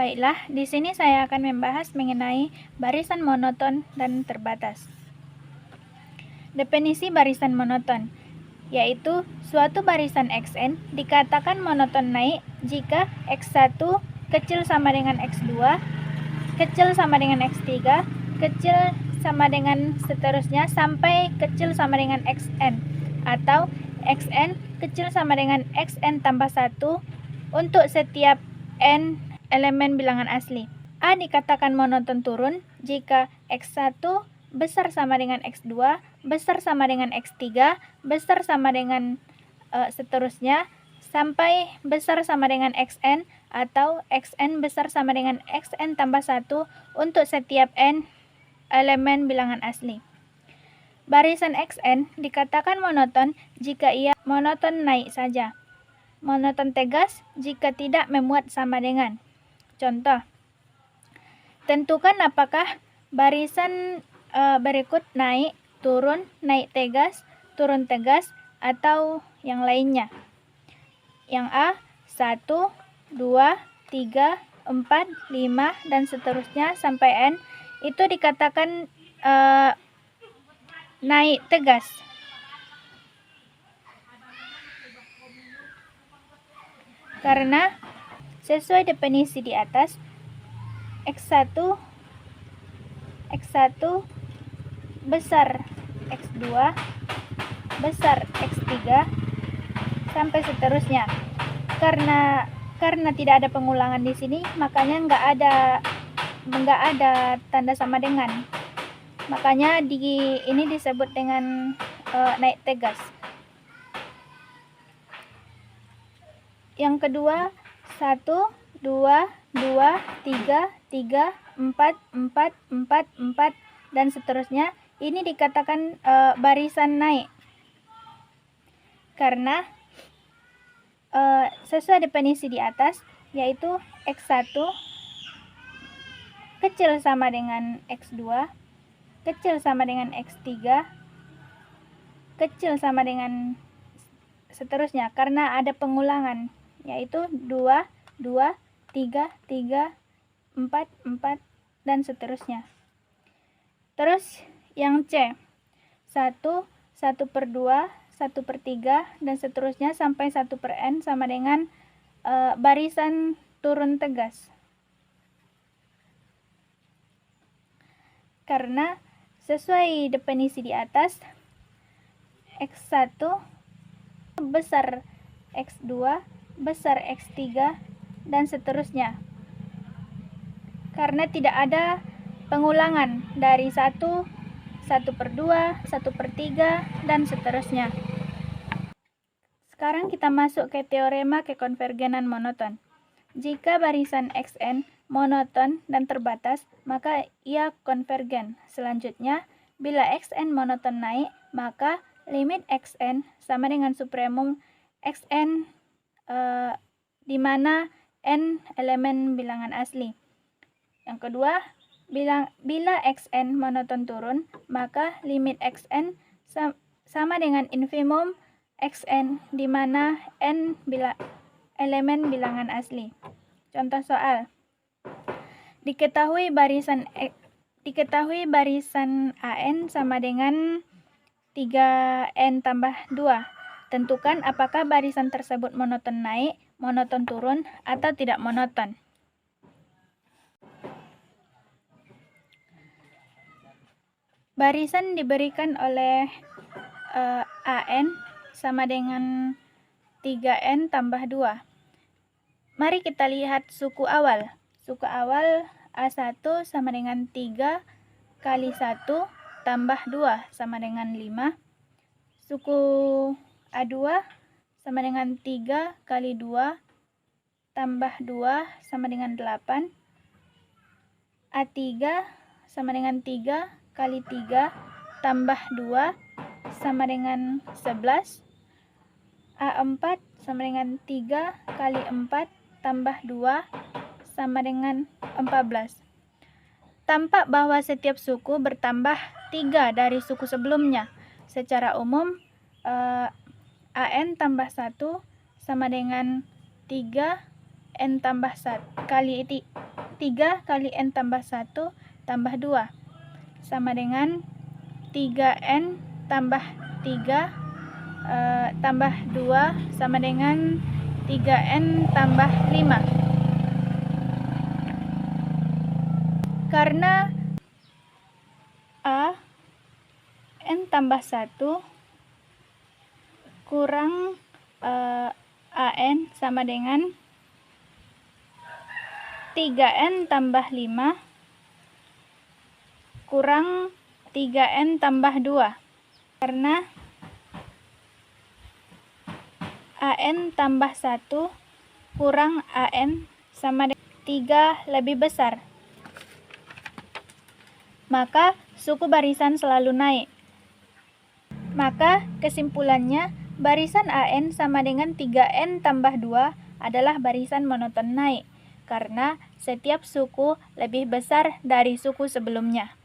Baiklah, di sini saya akan membahas mengenai barisan monoton dan terbatas. Definisi barisan monoton, yaitu suatu barisan Xn dikatakan monoton naik jika X1 kecil sama dengan X2, kecil sama dengan X3, kecil sama dengan seterusnya sampai kecil sama dengan Xn, atau Xn kecil sama dengan Xn tambah 1 untuk setiap n elemen bilangan asli. A dikatakan monoton turun jika X1 besar sama dengan X2, besar sama dengan X3, besar sama dengan seterusnya, sampai besar sama dengan Xn, atau Xn besar sama dengan Xn tambah 1 untuk setiap n elemen bilangan asli. Barisan Xn dikatakan monoton jika ia monoton naik saja. Monoton tegas jika tidak memuat sama dengan. Contoh, tentukan apakah barisan berikut naik, turun, naik tegas, turun tegas, atau yang lainnya. Yang A, 1, 2, 3, 4, 5, dan seterusnya sampai N, itu dikatakan naik tegas. Karena sesuai definisi di atas, X1 besar X2, besar X3, sampai seterusnya. Karena tidak ada pengulangan di sini, makanya nggak ada tanda sama dengan. Makanya ini disebut dengan naik tegas. Yang kedua, 1, 2, 2, 3, 3, 4, 4, 4, 4, dan seterusnya. Ini dikatakan barisan naik. Karena sesuai definisi di atas, yaitu X1 kecil sama dengan X2, kecil sama dengan X3, kecil sama dengan seterusnya, karena ada pengulangan, yaitu 2, 2, 3, 3, 4, 4, dan seterusnya. Terus yang C, 1, 1/2, 1/3, dan seterusnya sampai 1/n sama dengan barisan turun tegas. Karena sesuai definisi di atas, X1 besar X2, besar X3, dan seterusnya. Karena tidak ada pengulangan dari 1, 1/2, 1/3, dan seterusnya. Sekarang kita masuk ke teorema kekonvergenan monoton. Jika barisan Xn monoton dan terbatas, maka ia konvergen. Selanjutnya, bila Xn monoton naik, maka limit Xn sama dengan supremum Xn di mana n elemen bilangan asli. Yang kedua, bila Xn monoton turun, maka limit Xn sama dengan infimum Xn di mana n elemen bilangan asli. Contoh soal. Diketahui barisan AN sama dengan 3n tambah 2. Tentukan apakah barisan tersebut monoton naik, monoton turun, atau tidak monoton. Barisan diberikan oleh AN sama dengan 3n tambah 2. Mari kita lihat suku awal. Suku awal A1 sama dengan 3 kali 1 tambah 2 sama dengan 5. Suku A2 sama dengan 3 kali 2 tambah 2 sama dengan 8. A3 sama dengan 3 kali 3 tambah 2 sama dengan 11. A4 sama dengan 3 kali 4 tambah 2 sama dengan 14. Tampak bahwa setiap suku bertambah 3 dari suku sebelumnya. Secara umum, AN tambah 1 sama dengan 3 N tambah 1 kali 3 kali N tambah 1 tambah 2 sama dengan 3N tambah 3 tambah 2 sama dengan 3N tambah 5. Karena A N tambah 1 kurang AN sama dengan 3N tambah 5 kurang 3N tambah 2. Karena AN tambah 1 kurang AN sama dengan 3 lebih besar. Maka suku barisan selalu naik. Maka kesimpulannya, barisan AN sama dengan 3N tambah 2 adalah barisan monoton naik, karena setiap suku lebih besar dari suku sebelumnya.